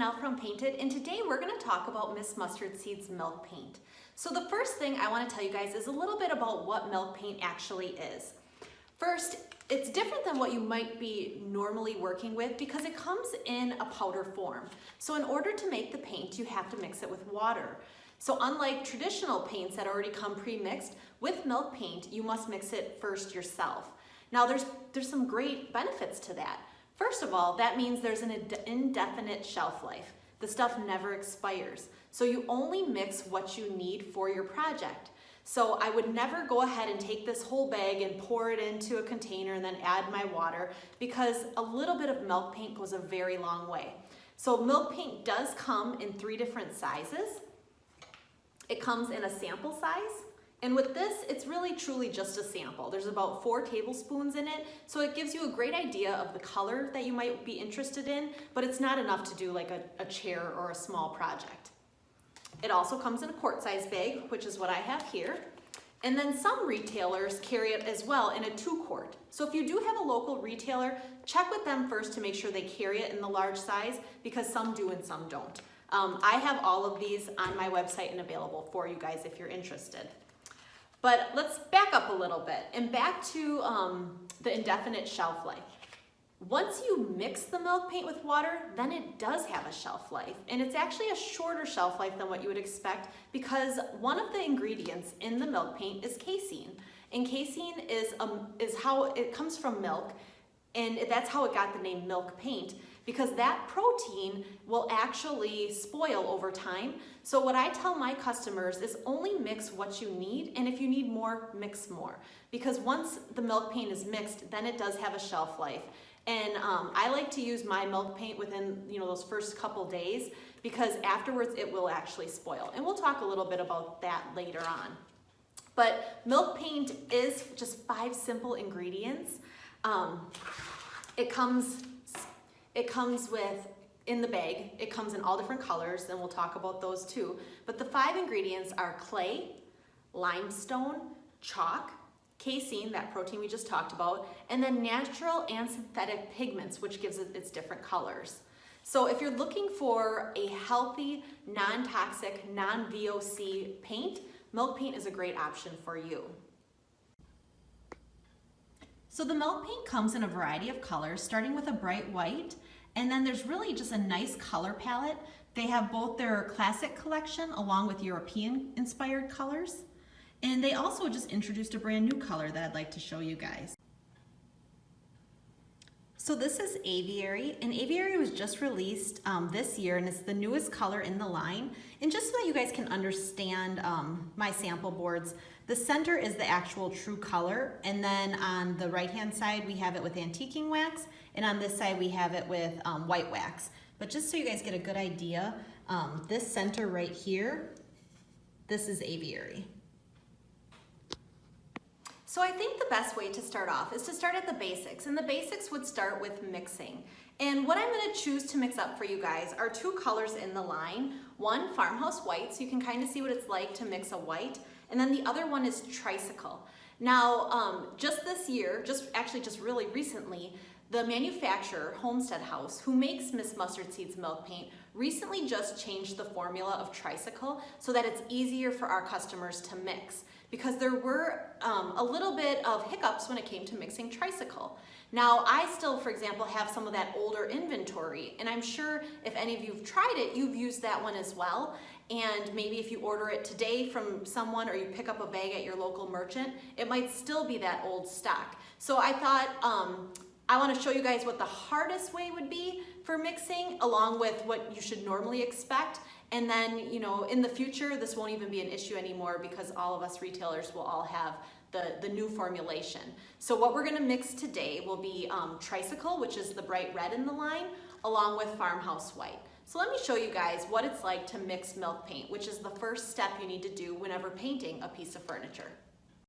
Janelle from Painted, and today we're going to talk about Miss Mustard Seeds milk paint. So the first thing I want to tell you guys is a little bit about what milk paint actually is. First, it's different than what you might be normally working with because it comes in a powder form. So in order to make the paint, you have to mix it with water. So unlike traditional paints that already come pre-mixed, with milk paint, you must mix it first yourself. Now there's some great benefits to that. First of all, that means there's an indefinite shelf life. The stuff never expires. So you only mix what you need for your project. So I would never go ahead and take this whole bag and pour it into a container and then add my water, because a little bit of milk paint goes a very long way. So milk paint does come in 3 different sizes. It comes in a sample size. And with this, it's really truly just a sample. There's about 4 tablespoons in it, so it gives you a great idea of the color that you might be interested in, but it's not enough to do like a chair or a small project. It also comes in a quart-size bag, which is what I have here. And then some retailers carry it as well in a 2-quart. So if you do have a local retailer, check with them first to make sure they carry it in the large size, because some do and some don't. I have all of these on my website and available for you guys if you're interested. But let's back up a little bit and back to the indefinite shelf life. Once you mix the milk paint with water, then it does have a shelf life. And it's actually a shorter shelf life than what you would expect, because one of the ingredients in the milk paint is casein. And casein is how it comes from milk, and that's how it got the name milk paint, because that protein will actually spoil over time. So what I tell my customers is only mix what you need, and if you need more, mix more. Because once the milk paint is mixed, then it does have a shelf life. And I like to use my milk paint within those first couple days, because afterwards it will actually spoil. And we'll talk a little bit about that later on. But milk paint is just 5 simple ingredients. It comes with, in the bag, it comes in all different colors, and we'll talk about those too. But the 5 ingredients are clay, limestone, chalk, casein, that protein we just talked about, and then natural and synthetic pigments, which gives it its different colors. So if you're looking for a healthy, non-toxic, non-VOC paint, milk paint is a great option for you. So the milk paint comes in a variety of colors, starting with a bright white, and then there's really just a nice color palette. They have both their classic collection along with European inspired colors. And they also just introduced a brand new color that I'd like to show you guys. So this is Aviary, and Aviary was just released this year, and it's the newest color in the line. And just so that you guys can understand my sample boards, the center is the actual true color, and then on the right-hand side we have it with antiquing wax, and on this side we have it with white wax. But just so you guys get a good idea, this center right here, this is Aviary. So I think the best way to start off is to start at the basics, and the basics would start with mixing. And what I'm going to choose to mix up for you guys are 2 colors in the line. One, Farmhouse White, so you can kind of see what it's like to mix a white, and then the other one is Tricycle. Now, just this year, just really recently, the manufacturer, Homestead House, who makes Miss Mustard Seeds milk paint, recently just changed the formula of Tricycle so that it's easier for our customers to mix, because there were a little bit of hiccups when it came to mixing Tricycle. Now, I still, for example, have some of that older inventory, and I'm sure if any of you have tried it, you've used that one as well. And maybe if you order it today from someone, or you pick up a bag at your local merchant, it might still be that old stock. So I thought I want to show you guys what the hardest way would be for mixing, along with what you should normally expect. And then, in the future, this won't even be an issue anymore, because all of us retailers will all have the new formulation. So what we're going to mix today will be Tricycle, which is the bright red in the line, along with Farmhouse White. So let me show you guys what it's like to mix milk paint, which is the first step you need to do whenever painting a piece of furniture.